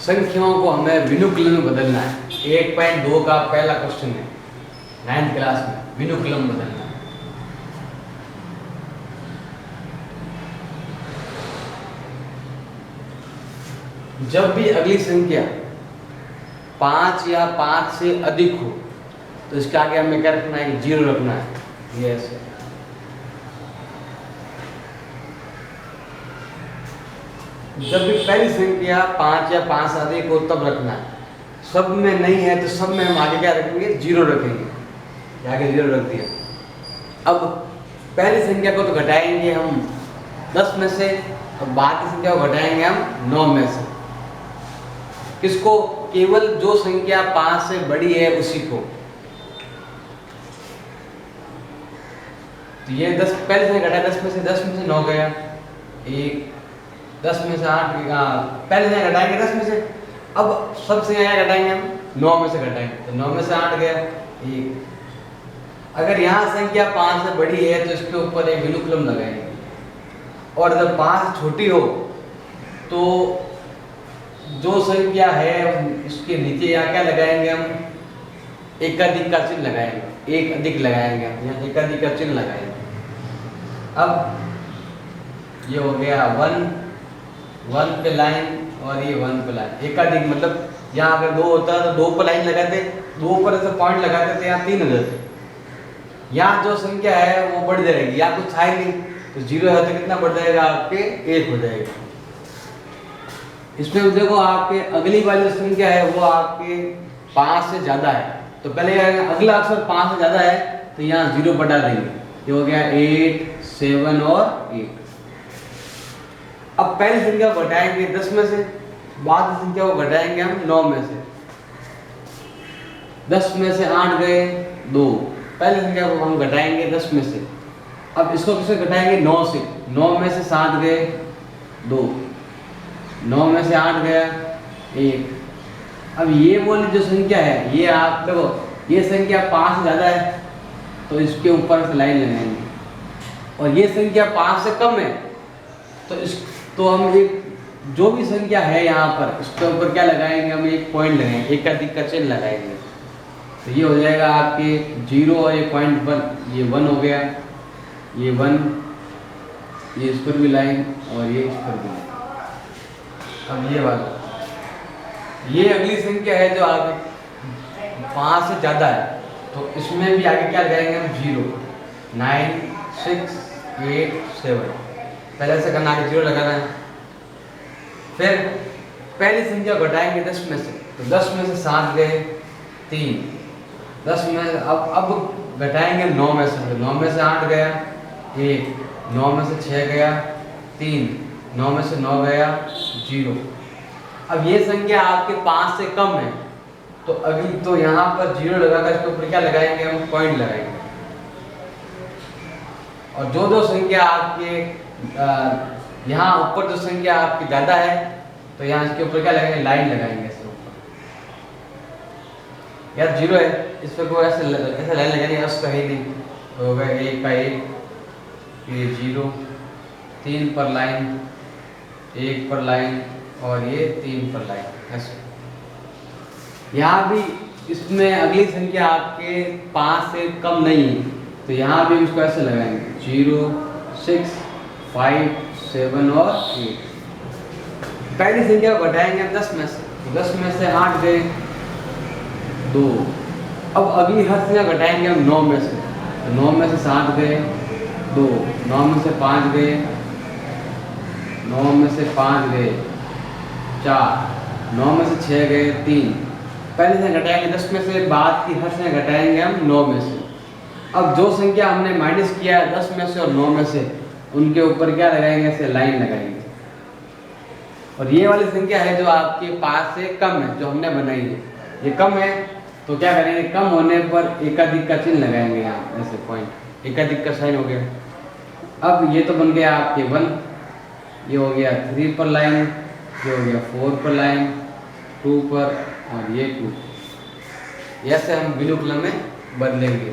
संख्याओं को हमें विनुकुलम में बदलना है। 1.2 का पहला क्वेश्चन है 9th क्लास में, विनुकुलम बदलना है। जब भी अगली संख्या 5 या 5 से अधिक हो तो इसके आगे हमें क्या रखना है, 0 रखना है। ये ऐसे जब भी पहली संख्या 5 या 5 से अधिक हो तब रखना है। सब में नहीं है तो सब में हम आगे क्या रखेंगे, 0 रखेंगे। आगे 0 रख दिया। अब पहली संख्या को तो घटाएंगे हम 10 में से, और बाकी संख्या को घटाएंगे हम 9 में से। किसको? केवल जो संख्या 5 से बड़ी है उसी को। तो ये 10 पहले से घटाया, 10 में से 9 गया, 1, 10 में से 8 गया, पहले से घटाएंगे 10 में से। अब सबसे यहाँ घटाएंगे हम 9 में से घटाएंगे, तो 9 में से 8 गया, 1। अगर यहाँ संख्या 5 से बड़ी है तो इसके ऊपर एक विनुकुलम लगाएंगे, और जब 5 छोटी हो तो जो संख्या है उसके नीचे यहाँ क्या लगाएंगे हम, एकाधिक का चिन्ह लगाएंगे, एक अधिक लगाएंगे, यहाँ एकाधिक का चिन्ह लगाएंगे। अब ये हो गया 1 पे लाइन, और ये 1 पे लाइन। एकाधिक मतलब यहाँ अगर 2 होता तो 2 पर लाइन लगाते, 2 पर ऐसे पॉइंट लगाते तो यहाँ 3 हो जाते। यहाँ जो संख्या है वो बढ़ जाएगी, यहाँ कुछ है नहीं तो 0 है तो कितना बढ़ जाएगा आपके, 1 हो जाएगा। इसमें देखो आपके अगली वाली जो संख्या है वो आपके 5 से ज़्यादा है, तो पहले अगला अक्षर 5 से ज़्यादा है तो यहाँ 0 बढ़ा देंगे। ये हो गया 8, 7 और 8। अब पहली संख्या को घटाएंगे 10 में से, बाद की संख्या को घटाएंगे हम 9 में से। 10 में से 8 गए, 2। पहली संख्या को हम घटाएंगे 10 में से। अब इसको किससे घटाएंगे, 9 से। 9 में से 7 गए, 2। 9 में से 8 गया, 1। अब ये वाली जो संख्या है, ये आप देखो, ये संख्या 5 से ज़्यादा है तो इसके ऊपर से लाइन लगाएंगे, और ये संख्या 5 से कम है तो हम एक जो भी संख्या है यहाँ पर उसके ऊपर क्या लगाएंगे, हम एक पॉइंट लगाएंगे, एकाधिक का चिन्ह लगाएंगे। तो ये हो जाएगा आपके 0 और ये पॉइंट 1, ये 1 हो गया, ये 1, ये इस पर भी लाइन और ये इस पर भी लाइन। अब ये वाला, ये अगली संख्या है जो आगे 5 से ज़्यादा है, तो इसमें भी आगे क्या लगाएंगे हम, 0, 9, 6, 8, 7। पहले से करना, आगे 0 लगाना है। फिर पहली संख्या घटाएंगे 10 में से, तो 10 में से 7 गए, 3। 10 में अब घटाएंगे 9 में से, 9 में से 8 गया, 1। 9 में से 6 गया, 3। 9 में से 9 गया, 0। अब ये संख्या आपके 5 से कम है तो अगली तो यहाँ पर 0 लगाकर इसके ऊपर क्या लगाएंगे, हम पॉइंट लगाएंगे। और जो संख्या आपके यहाँ ऊपर जो संख्या आपकी ज़्यादा है तो यहाँ इसके ऊपर क्या लगाएंगे, लाइन लगाएंगे इसके ऊपर। यार 0 है, इस पर कोई ऐसे लाइन लगानी उसका ही नहीं, तो होगा 1 का 1, ये 0, 3 पर लाइन, 1 पर लाइन, और ये 3 पर लाइन। ऐसे यहाँ भी इसमें अगली संख्या आपके 5 से कम नहीं है तो यहाँ भी इसको ऐसे लगाएंगे, 0, 6, 5, 7 और 8। पहली संख्या को घटाएंगे 10 में से, 10 में से 8 गए, 2। अब अगली हर संख्या घटाएंगे हम 9 में से, तो 9 में से 7 गए, 2। 9 में से 5 गए, 9 में से 5 गए, 4। 9 में से 6 गए, 3। पहले से घटाएंगे 10 में से, बाद की हर संख्या घटाएंगे हम 9 में से। अब जो संख्या हमने माइनस किया है 10 में से और 9 में से, उनके ऊपर क्या लगाएंगे, ऐसे लाइन लगाएंगे। और ये वाली संख्या है जो आपके 5 से कम है, जो हमने बनाई है, ये कम है तो क्या करेंगे, कम होने पर एकाधिक का चिन्ह लगाएंगे, यहाँ ऐसे पॉइंट, एकाधिक का साइन हो गया। अब ये तो बन गया आपके 1, ये हो गया 3 पर लाइन, ये हो गया 4 पर लाइन, 2 पर, और ये 2। ऐसे हम विनुकुलम में बदलेंगे।